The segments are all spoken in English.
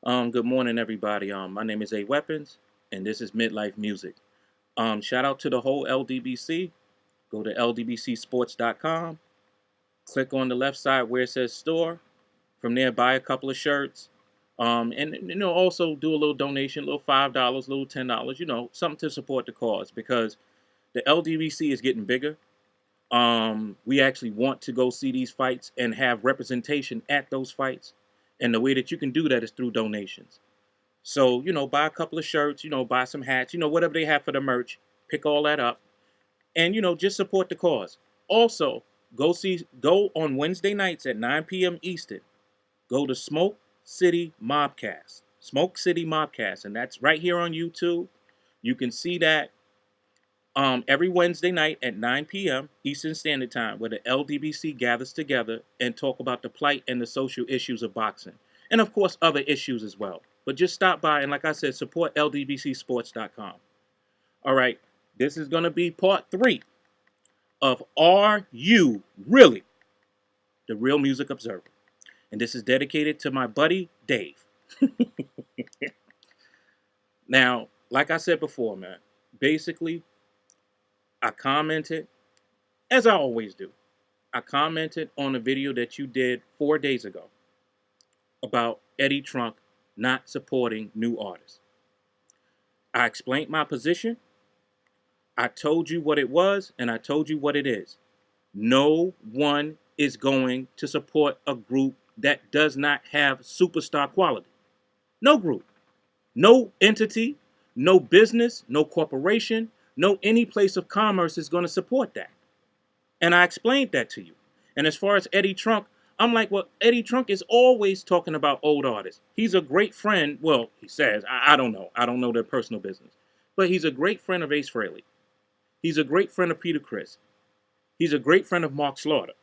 Good morning, everybody. My name is A Weapons, and this is Mid-Lyfe Music. Shout out to the whole LDBC. Go to ldbcsports.com. Click on the left side where it says store. From there, buy a couple of shirts. And also do a little donation, a little $5, a little $10. Something to support the cause because the LDBC is getting bigger. We actually want to go see these fights and have representation at those fights. And the way that you can do that is through donations. So, buy a couple of shirts, buy some hats, whatever they have for the merch, pick all that up and, just support the cause. Also, go on Wednesday nights at 9 p.m. Eastern. Go to Smoke City Mobcast. Smoke City Mobcast. And that's right here on YouTube. You can see that every Wednesday night at 9 p.m. Eastern Standard Time, where the LDBC gathers together and talk about the plight and the social issues of boxing. And of course, other issues as well. But just stop by and, like I said, support ldbcsports.com. All right, this is going to be part 3 of Are You Really the Real Music Observer? And this is dedicated to my buddy, Dave. Now, like I said before, man, basically, I commented, as I always do, I commented on a video that you did 4 days ago about Eddie Trunk not supporting new artists. I explained my position. I told you what it was, and I told you what it is. No one is going to support a group that does not have superstar quality. No group, no entity, no business, no corporation, no any place of commerce is going to support that. And I explained that to you. And as far as Eddie Trunk, I'm like, well, Eddie Trunk is always talking about old artists. He's a great friend. Well, he says, I don't know. I don't know their personal business. But he's a great friend of Ace Frehley. He's a great friend of Peter Criss. He's a great friend of Mark Slaughter.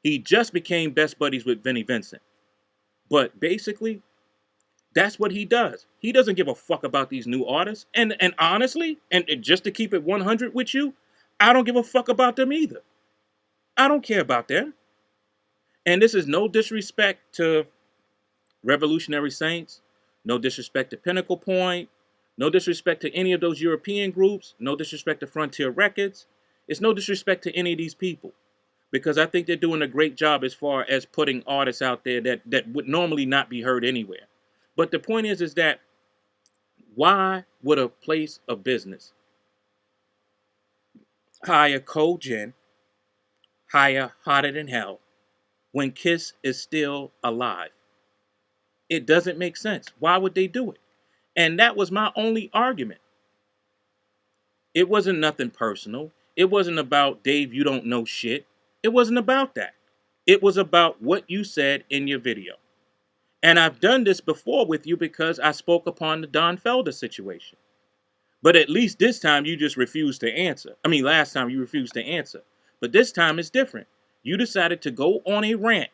He just became best buddies with Vinnie Vincent. But basically, that's what he does. He doesn't give a fuck about these new artists. And honestly, and just to keep it 100 with you, I don't give a fuck about them either. I don't care about them. And this is no disrespect to Revolutionary Saints, no disrespect to Pinnacle Point, no disrespect to any of those European groups, no disrespect to Frontier Records. It's no disrespect to any of these people because I think they're doing a great job as far as putting artists out there that would normally not be heard anywhere. But the point is that why would a place of business hire Cogen, hire Hotter Than Hell, when Kiss is still alive? It doesn't make sense. Why would they do it? And that was my only argument. It wasn't nothing personal. It wasn't about, Dave, you don't know shit. It wasn't about that. It was about what you said in your video. And I've done this before with you because I spoke upon the Don Felder situation. But at least this time you just refused to answer. I mean, last time you refused to answer. But this time it's different. You decided to go on a rant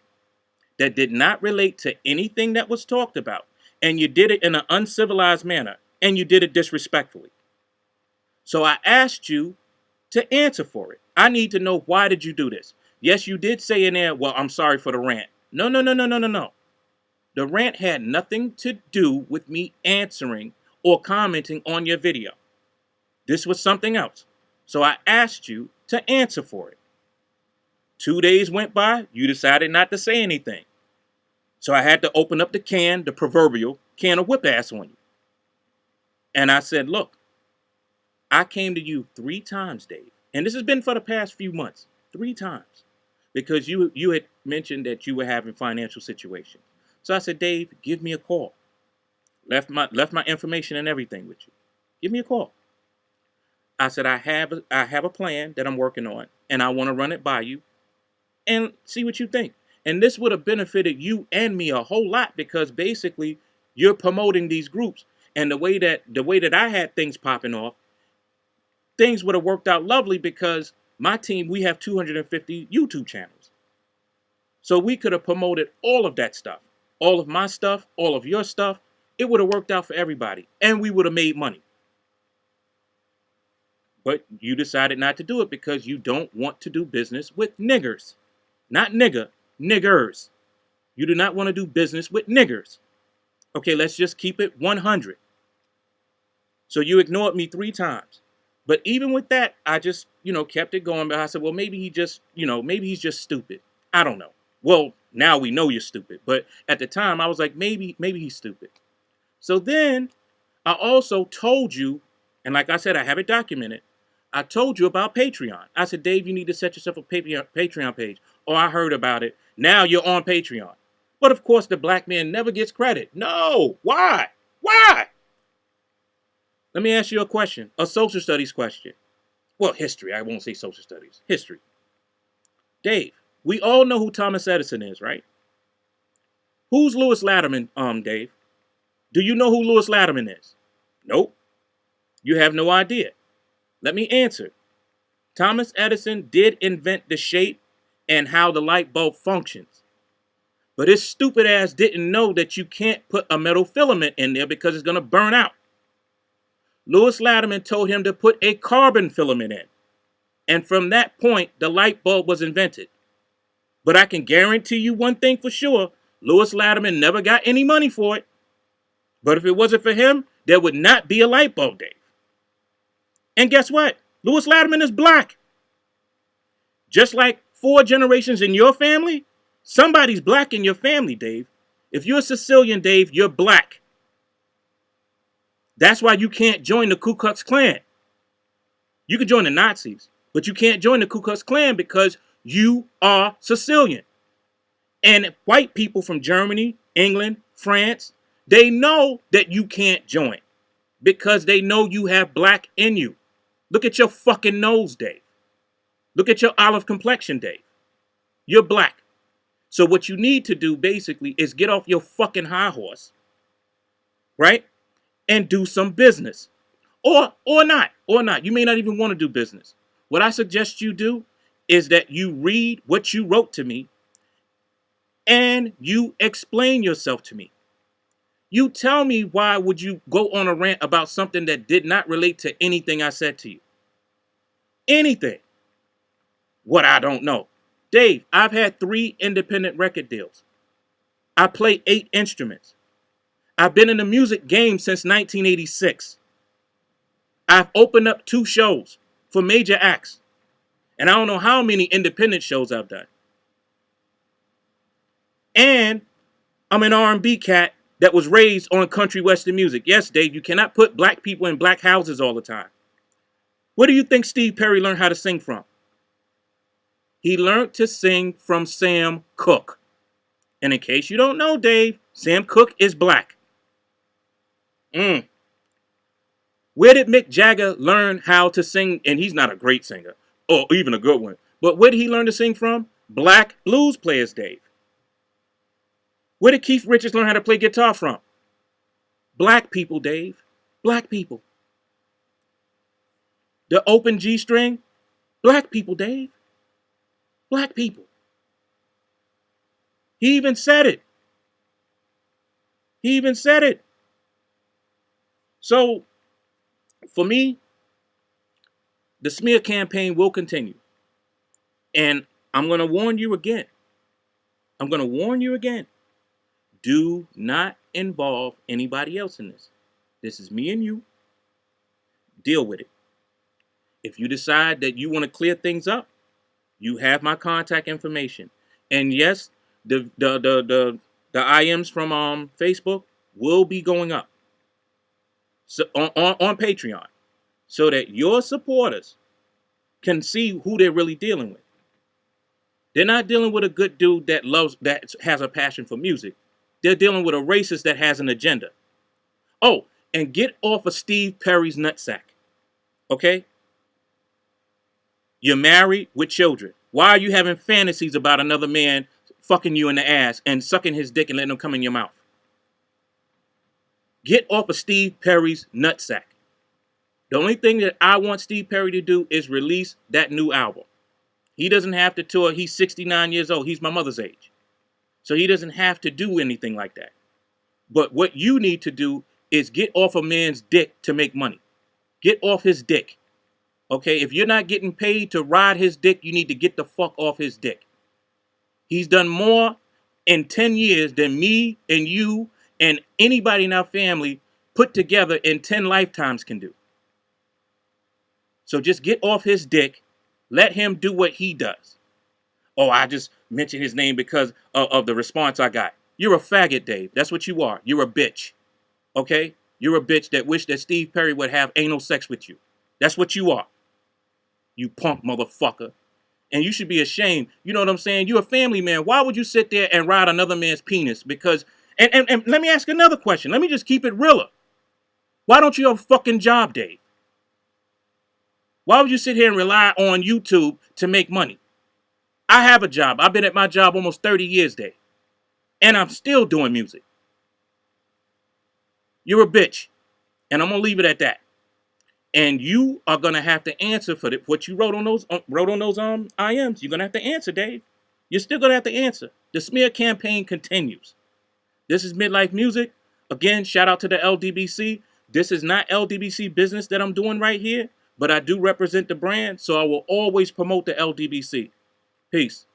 that did not relate to anything that was talked about. And you did it in an uncivilized manner. And you did it disrespectfully. So I asked you to answer for it. I need to know, why did you do this? Yes, you did say in there, well, I'm sorry for the rant. No. The rant had nothing to do with me answering or commenting on your video. This was something else. So I asked you to answer for it. 2 days went by, you decided not to say anything. So I had to open up the proverbial can of whip ass on you. And I said, look, I came to you 3 times, Dave. And this has been for the past few months, 3 times. Because you had mentioned that you were having financial situations. So I said, Dave, give me a call. Left my information and everything with you. Give me a call. I said, I have a plan that I'm working on, and I want to run it by you and see what you think. And this would have benefited you and me a whole lot because basically you're promoting these groups. And the way that I had things popping off, things would have worked out lovely because my team, we have 250 YouTube channels. So we could have promoted all of that stuff. All of my stuff, all of your stuff. It would have worked out for everybody. And we would have made money. But you decided not to do it because you don't want to do business with niggers. Not nigger, niggers. You do not want to do business with niggers. Okay, let's just keep it 100. So you ignored me 3 times. But even with that, I just, kept it going. But I said, well, maybe he just, maybe he's just stupid. I don't know. Well, now we know you're stupid. But at the time, I was like, maybe he's stupid. So then I also told you, and like I said, I have it documented. I told you about Patreon. I said, Dave, you need to set yourself a Patreon page. Oh, I heard about it. Now you're on Patreon. But of course, the black man never gets credit. No. Why? Why? Let me ask you a question, a social studies question. Well, history. I won't say social studies. History. Dave, we all know who Thomas Edison is, right? Who's Lewis Latimer, Dave? Do you know who Lewis Latimer is? Nope. You have no idea. Let me answer. Thomas Edison did invent the shape and how the light bulb functions. But his stupid ass didn't know that you can't put a metal filament in there because it's going to burn out. Lewis Latimer told him to put a carbon filament in. And from that point, the light bulb was invented. But I can guarantee you one thing for sure, Lewis Latimer never got any money for it. But if it wasn't for him, there would not be a light bulb, Dave. And guess what? Lewis Latimer is black. Just like 4 generations in your family, somebody's black in your family, Dave. If you're Sicilian, Dave, you're black. That's why you can't join the Ku Klux Klan. You can join the Nazis, but you can't join the Ku Klux Klan because you are Sicilian. And white people from Germany, England, France, they know that you can't join because they know you have black in you. Look at your fucking nose, Dave. Look at your olive complexion, Dave. You're black. So what you need to do basically is get off your fucking high horse, right? And do some business. Or not. You may not even want to do business. What I suggest you do is that you read what you wrote to me and you explain yourself to me. You tell me why would you go on a rant about something that did not relate to anything I said to you. Anything. What I don't know. Dave, I've had 3 independent record deals. I play 8 instruments. I've been in the music game since 1986. I've opened up 2 shows for major acts. And I don't know how many independent shows I've done. And I'm an R&B cat that was raised on country western music. Yes, Dave, you cannot put black people in black houses all the time. Where do you think Steve Perry learned how to sing from? He learned to sing from Sam Cooke. And in case you don't know, Dave, Sam Cooke is black. Where did Mick Jagger learn how to sing? And he's not a great singer, or even a good one. But where did he learn to sing from? Black blues players, Dave. Where did Keith Richards learn how to play guitar from? Black people, Dave. Black people. The open G string? Black people, Dave. Black people. He even said it. So, for me, the smear campaign will continue. And I'm going to warn you again. Do not involve anybody else in this. This is me and you. Deal with it. If you decide that you want to clear things up, you have my contact information. And yes, the IMs from Facebook will be going up. So on Patreon, so that your supporters can see who they're really dealing with. They're not dealing with a good dude that has a passion for music. They're dealing with a racist that has an agenda. Oh, and get off of Steve Perry's nutsack. Okay? You're married with children. Why are you having fantasies about another man fucking you in the ass and sucking his dick and letting him come in your mouth? Get off of Steve Perry's nutsack. The only thing that I want Steve Perry to do is release that new album. He doesn't have to tour. He's 69 years old. He's my mother's age. So he doesn't have to do anything like that. But what you need to do is get off a man's dick to make money. Get off his dick. Okay? If you're not getting paid to ride his dick, you need to get the fuck off his dick. He's done more in 10 years than me and you and anybody in our family put together in 10 lifetimes can do. So just get off his dick. Let him do what he does. Oh, I just mentioned his name because of the response I got. You're a faggot, Dave. That's what you are. You're a bitch. Okay? You're a bitch that wished that Steve Perry would have anal sex with you. That's what you are. You punk motherfucker. And you should be ashamed. You know what I'm saying? You're a family man. Why would you sit there and ride another man's penis? Because, and let me ask another question. Let me just keep it realer. Why don't you have a fucking job, Dave? Why would you sit here and rely on YouTube to make money? I have a job. I've been at my job almost 30 years, Dave. And I'm still doing music. You're a bitch. And I'm going to leave it at that. And you are going to have to answer for what you wrote on those IMs. You're going to have to answer, Dave. You're still going to have to answer. The smear campaign continues. This is Mid-Lyfe Music. Again, shout out to the LDBC. This is not LDBC business that I'm doing right here, but I do represent the brand, so I will always promote the LDBC. Peace.